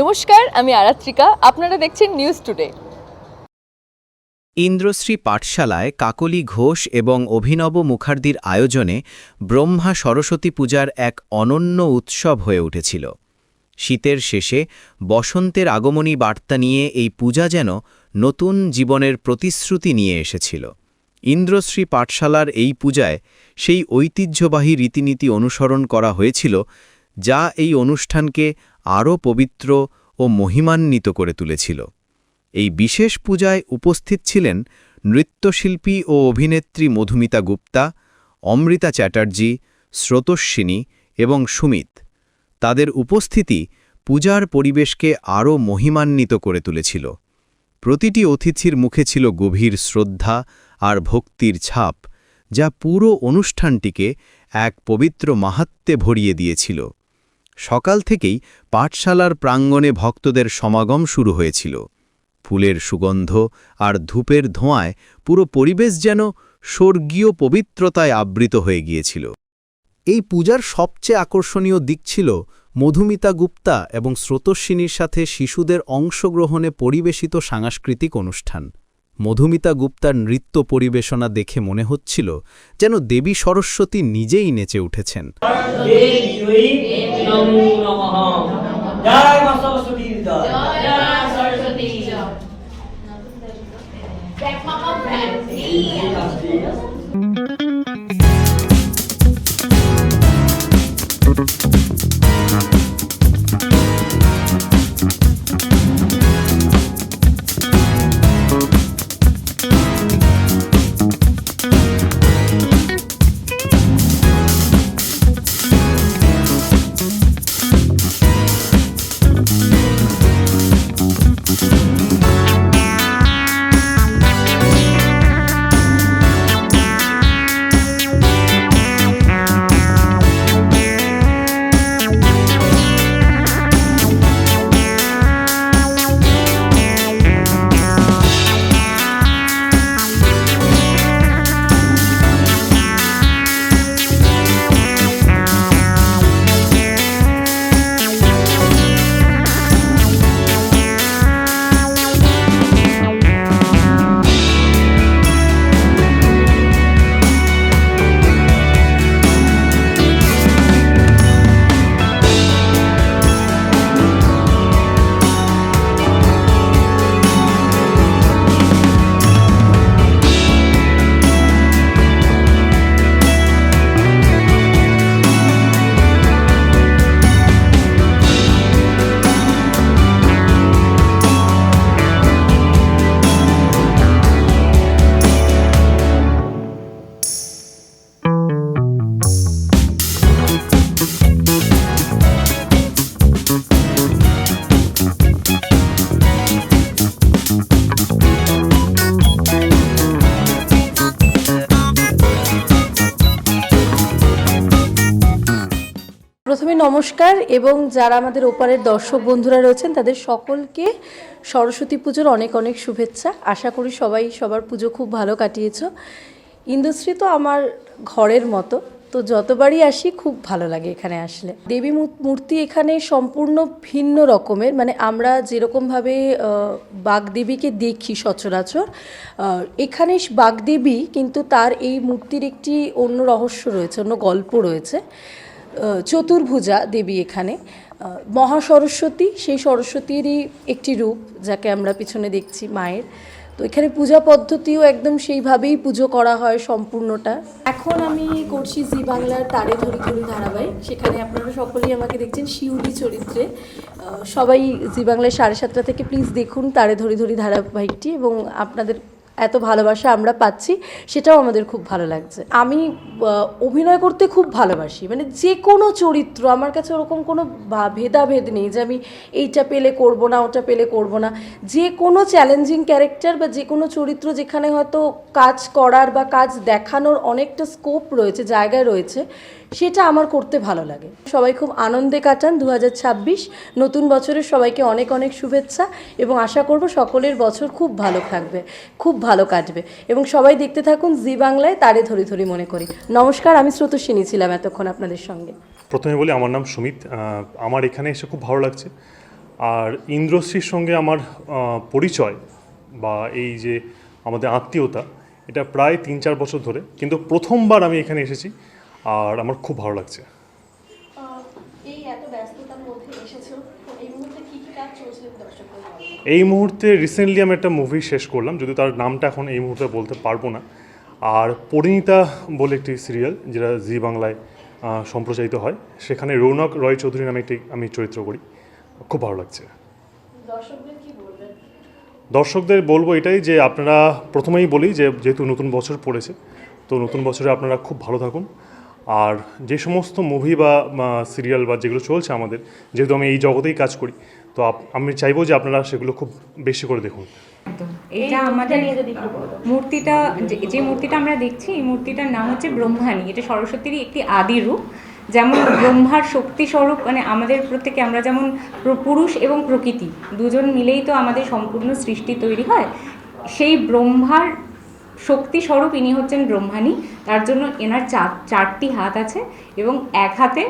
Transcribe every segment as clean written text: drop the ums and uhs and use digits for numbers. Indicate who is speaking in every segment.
Speaker 1: নমস্কার, আমি আরাত্রিকা। আপনারা দেখছেন নিউজ টুডে।
Speaker 2: ইন্দ্রশ্রী পাঠশালায় কাকলি ঘোষ এবং অভিনব মুখার্জির আয়োজনে ব্রহ্মা সরস্বতী পূজার এক অনন্য উৎসব হয়ে উঠেছিল। শীতের শেষে বসন্তের আগমনী বার্তা নিয়ে এই পূজা যেন নতুন জীবনের প্রতিশ্রুতি নিয়ে এসেছিল। ইন্দ্রশ্রী পাঠশালার এই পূজায় সেই ঐতিহ্যবাহী রীতিনীতি অনুসরণ করা হয়েছিল, যা এই অনুষ্ঠানকে আরও পবিত্র ও মহিমান্বিত করে তুলেছিল। এই বিশেষ পূজায় উপস্থিত ছিলেন নৃত্যশিল্পী ও অভিনেত্রী মধুমিতা গুপ্তা, অমৃতা চ্যাটার্জি, স্রোতস্বিনী এবং সুমিত। তাদের উপস্থিতি পূজার পরিবেশকে আরও মহিমান্বিত করে তুলেছিল। প্রতিটি অতিথির মুখে ছিল গভীর শ্রদ্ধা আর ভক্তির ছাপ, যা পুরো অনুষ্ঠানটিকে এক পবিত্র মাহাত্ম্যে ভরিয়ে দিয়েছিল। সকাল থেকেই পাঠশালার প্রাঙ্গণে ভক্তদের সমাগম শুরু হয়েছিল। ফুলের সুগন্ধ আর ধূপের ধোঁয়ায় পুরো পরিবেশ যেন স্বর্গীয় পবিত্রতায় আবৃত হয়ে গিয়েছিল।
Speaker 3: এই পূজার সবচেয়ে আকর্ষণীয় দিক ছিল মধুমিতা গুপ্তা এবং স্রোতস্বিনীর সাথে শিশুদের অংশগ্রহণে পরিবেশিত সাংস্কৃতিক অনুষ্ঠান। মধুমিতা গুপ্তার নৃত্য পরিবেশনা দেখে মনে হচ্ছিল যেন দেবী সরস্বতী নিজেই নেচে উঠেছেন।
Speaker 4: প্রথমে নমস্কার, এবং যারা আমাদের ওপারের দর্শক বন্ধুরা রয়েছেন তাদের সকলকে সরস্বতী পুজোর অনেক অনেক শুভেচ্ছা। আশা করি সবাই সবার পুজো খুব ভালো কাটিয়েছ। ইন্দ্রশ্রী তো আমার ঘরের মতো, তো যতবারই আসি খুব ভালো লাগে এখানে আসলে। দেবী মূর্তি এখানে সম্পূর্ণ ভিন্ন রকমের, মানে আমরা যেরকমভাবে বাগদেবীকে দেখি সচরাচর, এখানে বাগদেবী কিন্তু তার এই মূর্তির একটি অন্য রহস্য রয়েছে, অন্য গল্প রয়েছে। চতুর্ভুজা দেবী এখানে, মহাসরস্বতী সেই সরস্বতীরই একটি রূপ যাকে আমরা পিছনে দেখছি মায়ের। তো এখানে পূজা পদ্ধতিও একদম সেইভাবেই পুজো করা হয় সম্পূর্ণটা। এখন আমি করছি জি বাংলার তারে ধরি ধরি ধারাবাহিক, সেখানে আপনারা সকলেই আমাকে দেখছেন শিউলি চরিত্রে। সবাই জি বাংলায় 7:30 থেকে প্লিজ দেখুন তারে ধরি ধরি ধারাবাহিকটি, এবং আপনাদের এত ভালোবাসা আমরা পাচ্ছি, সেটাও আমাদের খুব ভালো লাগছে। আমি অভিনয় করতে খুব ভালোবাসি, মানে যে কোনো চরিত্র আমার কাছে ওরকম কোনো ভেদাভেদ নেই যে আমি এইটা পেলে করব না, ওটা পেলে করব না। যে কোনো চ্যালেঞ্জিং ক্যারেক্টার বা যে কোনো চরিত্র যেখানে হয়তো কাজ করার বা কাজ দেখানোর অনেকটা স্কোপ রয়েছে, জায়গায় রয়েছে, সেটা আমার করতে ভালো লাগে। সবাই খুব আনন্দে কাটান 2026 নতুন বছরের সবাইকে অনেক অনেক শুভেচ্ছা, এবং আশা করব সকলের বছর খুব ভালো থাকবে, খুব ভালো কাটবে, এবং সবাই দেখতে থাকুন জি বাংলায় তারে ধরি ধরি মনে করি। নমস্কার, আমি স্রোতস্বিনী ছিলাম এতক্ষণ আপনাদের সঙ্গে।
Speaker 5: প্রথমে বলি আমার নাম সুমিত। আমার এখানে এসে খুব ভালো লাগছে। আর ইন্দ্রশ্রীর সঙ্গে আমার পরিচয় বা এই যে আমাদের আত্মীয়তা এটা প্রায় 3-4 বছর ধরে, কিন্তু প্রথমবার আমি এখানে এসেছি আর আমার খুব ভালো লাগছে।
Speaker 4: এই এত ব্যস্ততার মধ্যে এসেছো, এই মুহূর্তে কি কি কাজ চলছে দর্শকদের জন্য?
Speaker 5: এই মুহূর্তে রিসেন্টলি আমি একটা মুভি শেষ করলাম, যদি তার নামটা এখন এই মুহূর্তে বলতে পারবো না। আর পরিণীতা বলে একটি সিরিয়াল যেটা জি বাংলায় সম্প্রচারিত হয়, সেখানে রৌনক রয় চৌধুরী নামে একটি আমি চরিত্র করি। খুব ভালো লাগছে।
Speaker 4: দর্শকদের কি বলবেন?
Speaker 5: দর্শকদের বলবো এটাই যে আপনারা প্রথমেই বলি যে যেহেতু নতুন বছর পড়েছে, তো নতুন বছরে আপনারা খুব ভালো থাকুন। আর যে সমস্ত মুভি বা সিরিয়াল বা যেগুলো চলছে আমাদের, যেহেতু আমি এই জগতেই কাজ করি, তো আমি চাইবো যে আপনারা সেগুলো খুব বেশি করে দেখুন।
Speaker 6: একদম, এটা আমাদের মূর্তিটা, যে মূর্তিটা আমরা দেখছি, এই মূর্তিটার নাম হচ্ছে ব্রহ্মাণী। এটা সরস্বতীরই একটি আদি রূপ। যেমন ব্রহ্মার শক্তি স্বরূপ, মানে আমাদের প্রত্যেকে, আমরা যেমন পুরুষ এবং প্রকৃতি দুজন মিলেই তো আমাদের সম্পূর্ণ সৃষ্টি তৈরি হয়। সেই ব্রহ্মার শক্তি স্বরূপ ইনি হচ্ছেন ব্রহ্মাণী। তার জন্য এনার চারটি হাত আছে এবং এক হাতে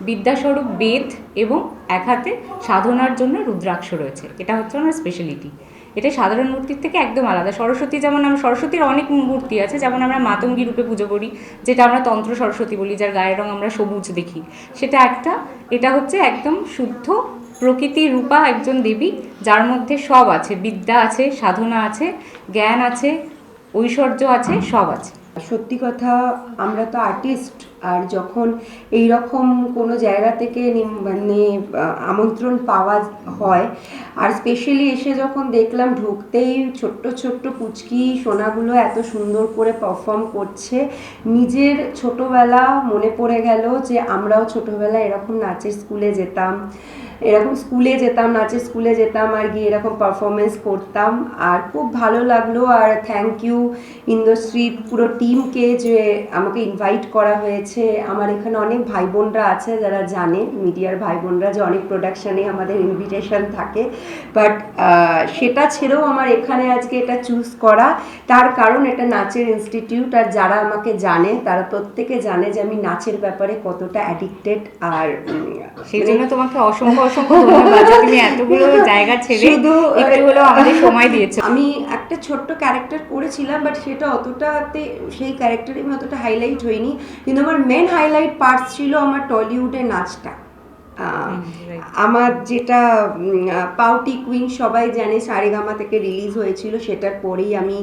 Speaker 6: বিদ্যাস্বরূপ বেদ এবং এক হাতে সাধনার জন্য রুদ্রাক্ষ রয়েছে। এটা হচ্ছে ওনার স্পেশালিটি। এটা সাধারণ মূর্তির থেকে একদম আলাদা। সরস্বতী যেমন, আমরা সরস্বতীর অনেক মূর্তি আছে, যেমন আমরা মাতঙ্গী রূপে পুজো করি, যেটা আমরা তন্ত্র সরস্বতী বলি, যার গায়ের রং আমরা সবুজ দেখি, সেটা একটা। এটা হচ্ছে একদম শুদ্ধ প্রকৃতি রূপা একজন দেবী, যার মধ্যে সব আছে, বিদ্যা আছে, সাধনা আছে, জ্ঞান আছে, ঐশ্বর্য আছে, সব আছে।
Speaker 7: সত্যি কথা, আমরা তো আর্টিস্ট, আর যখন এই রকম কোনো জায়গা থেকে মানে আমন্ত্রণ পাওয়া হয়, আর স্পেশালি এসে যখন দেখলাম ঢুকতেই ছোট্ট ছোট্ট পুচকি সোনাগুলো এত সুন্দর করে পারফর্ম করছে, নিজের ছোটোবেলা মনে পড়ে গেল যে আমরাও ছোটোবেলায় এরকম নাচের স্কুলে যেতাম, নাচের স্কুলে যেতাম আর গিয়ে এরকম পারফরমেন্স করতাম। আর খুব ভালো লাগলো। আর থ্যাংক ইউ ইন্ডাস্ট্রির পুরো টিমকে যে আমাকে ইনভাইট করা হয়েছে। আমার এখানে অনেক ভাই বোনরা আছে যারা জানে, মিডিয়ার ভাই বোনরা, যে অনেক প্রোডাকশানে আমাদের ইনভিটেশন থাকে, বাট সেটা ছেড়েও আমার এখানে আজকে এটা চুজ করা, তার কারণ এটা নাচের ইনস্টিটিউট। আর যারা আমাকে জানে তারা প্রত্যেকে জানে যে আমি নাচের ব্যাপারে কতটা অ্যাডিক্টেড। আর
Speaker 6: সেই জন্য তোমাকে অসংখ্য অসংখ্য ধন্যবাদ যে তুমি এতগুলো জায়গা ছেড়ে একটু হলেও আমাদের সময় দিয়েছো।
Speaker 7: আমি একটা ছোট্ট ক্যারেক্টার করেছিলাম, বাট সেটা অতটাতে, সেই ক্যারেক্টারে আমি অতটা হাইলাইট হইনি, কিন্তু আমার মেন হাইলাইট পার্ট ছিল আমার টলিউডের নাচটা। আমার যেটা পাউটি কুইন সবাই জানে, সারেগামা থেকে রিলিজ হয়েছিল, সেটার পরেই আমি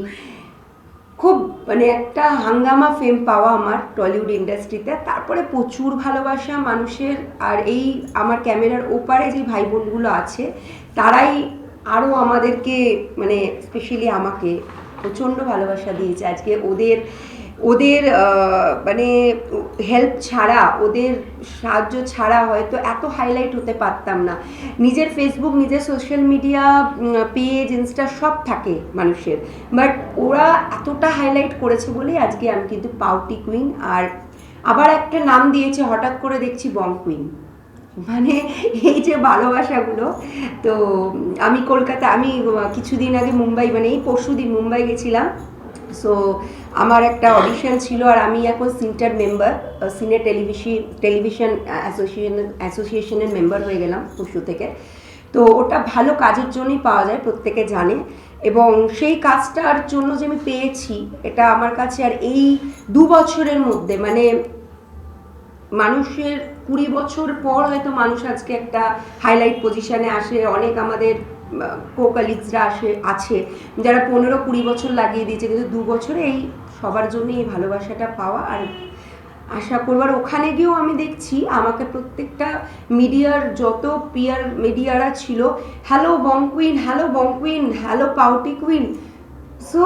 Speaker 7: খুব মানে একটা হাঙ্গামা ফেম পাওয়া আমার টলিউড ইন্ডাস্ট্রিতে। তারপরে প্রচুর ভালোবাসা মানুষের। আর এই আমার ক্যামেরার ওপারে যে ভাই বোনগুলো আছে, তারাই আরও আমাদেরকে, মানে স্পেশালি আমাকে প্রচণ্ড ভালোবাসা দিয়েছে। আজকে ওদের মানে হেল্প ছাড়া, ওদের সাহায্য ছাড়া হয়তো এত হাইলাইট হতে পারতাম না। নিজের ফেসবুক, নিজের সোশ্যাল মিডিয়া পেজ, ইনস্টা সব থাকে মানুষের, বাট ওরা এতটা হাইলাইট করেছে বলেই আজকে আমি কিন্তু পাউটি কুইন। আর আবার একটা নাম দিয়েছে হঠাৎ করে দেখছি, বং কুইন। মানে এই যে ভালোবাসাগুলো। তো আমি আমি কিছুদিন আগে মুম্বাই, মানে এই পরশুদিন মুম্বাই গেছিলাম। সো আমার একটা অডিশন ছিল, আর আমি এখন সিনটার মেম্বার, সিনে টেলিভিশন অ্যাসোসিয়েশনের মেম্বার হয়ে গেলাম পরশু থেকে। তো ওটা ভালো কাজের জন্যই পাওয়া যায়, প্রত্যেকে জানে। এবং সেই কাজটার জন্য যে আমি পেয়েছি, এটা আমার কাছে, আর এই 2 বছরের মধ্যে, মানে মানুষের 20 বছর পর হয়তো মানুষ আজকে একটা হাইলাইট পজিশনে আসে। অনেক আমাদের কো-কালিগসরা আছে যারা 15-20 বছর লাগিয়ে দিয়েছে, কিন্তু 2 বছরে এই সবার জন্য এই ভালোবাসাটা পাওয়া। আর আশা করবার ওখানে গিয়েও আমি দেখছি আমাকে প্রত্যেকটা মিডিয়ার যত পিয়ার মিডিয়ারা ছিল, হ্যালো বং কুইন, হ্যালো বং কুইন, হ্যালো পাউটি কুইন, সো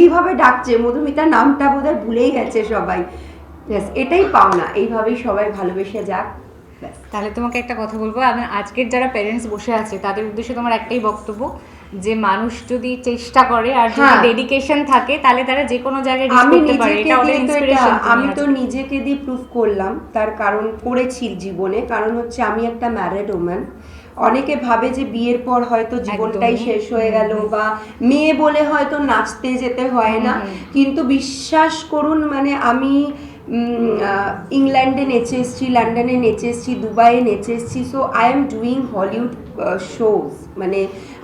Speaker 7: এইভাবে ডাকছে। মধুমিতার নামটা বোধহয় ভুলেই গেছে সবাই। এটাই পাওনা, এইভাবেই সবাই ভালোবেসে যাক।
Speaker 6: তাহলে তোমাকে একটা কথা বলবো, আজকের যারা প্যারেন্টস বসে আছে তাদের উদ্দেশ্যে তোমার একটাই বক্তব্য, যে মানুষ যদি চেষ্টা করে আর যদি ডেডিকেশন থাকে, তাহলে তারা যে কোনো জায়গায় রিচ করতে পারে। এটা ওদের ইন্সপিরেশন।
Speaker 7: আমি তো নিজেকে দিয়ে প্রুফ করলাম, তার কারণ করেছি জীবনে। কারণ হচ্ছে আমি একটা ম্যারিড ওম্যান। অনেকে ভাবে যে বিয়ের পর হয়তো জীবনটাই শেষ হয়ে গেল, বা মেয়ে বলে হয়তো নাচতে যেতে হয় না, কিন্তু বিশ্বাস করুন, মানে আমি ইংল্যান্ডে নেচে এসেছি, লন্ডনে নেচে এসেছি, দুবাইয়ে নেচে এসেছি। So I am doing Hollywood shows, মানে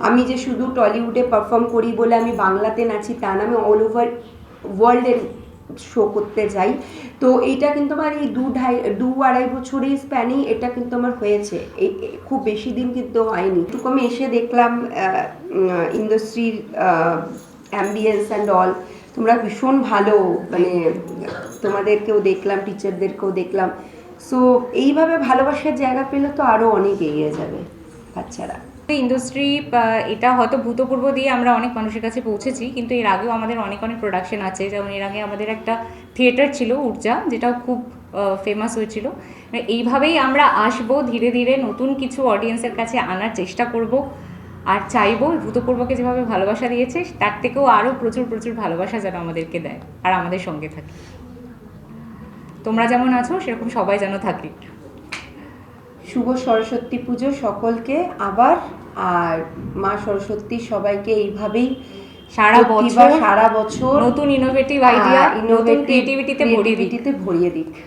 Speaker 7: আমি যে শুধু টলিউডে পারফর্ম করি বলে আমি বাংলাতে নাচি তা না, আমি অল ওভার ওয়ার্ল্ডের শো করতে যাই। তো এইটা কিন্তু আমার এই দু আড়াই বছরের স্প্যানেই এটা কিন্তু আমার হয়েছে, খুব বেশি দিন কিন্তু হয়নি। একটু আমি এসে দেখলাম ইন্ডাস্ট্রির অ্যাম্বিয়েন্স অ্যান্ড অল, তোমরা ভীষণ ভালো, মানে তোমাদেরকেও দেখলাম, টিচারদেরকেও দেখলাম। সো এইভাবে ভালোবাসার জায়গা পেলে তো আরও অনেক এগিয়ে যাবে বাচ্চারা।
Speaker 6: ইন্ডাস্ট্রি এটা হয়তো ভূতপূর্ব দিয়ে আমরা অনেক মানুষের কাছে পৌঁছেছি, কিন্তু এর আগেও আমাদের অনেক প্রোডাকশন আছে। যেমন এর আগে আমাদের একটা থিয়েটার ছিল ঊর্জা, যেটাও খুব ফেমাস হয়েছিল। এইভাবেই আমরা আসবো, ধীরে ধীরে নতুন কিছু অডিয়েন্সের কাছে আনার চেষ্টা করব, আর চাইবো ভূতপূর্বকে যেভাবে ভালোবাসা দিয়েছে তার থেকেও আরও প্রচুর প্রচুর ভালোবাসা যেন আমাদেরকে দেয় আর আমাদের সঙ্গে থাকে। তোমরা যেমন আছো সেরকম সবাই যেন থাকে।
Speaker 7: শুভ সরস্বতী পুজো সকলকে আবার, আর মা সরস্বতী সবাইকে এইভাবেই
Speaker 6: সারা বছর
Speaker 7: নতুন
Speaker 6: নতুন ইনোভেটিভ আইডিয়া, নতুন ক্রিয়েটিভিটিতে ভরিয়ে দিক।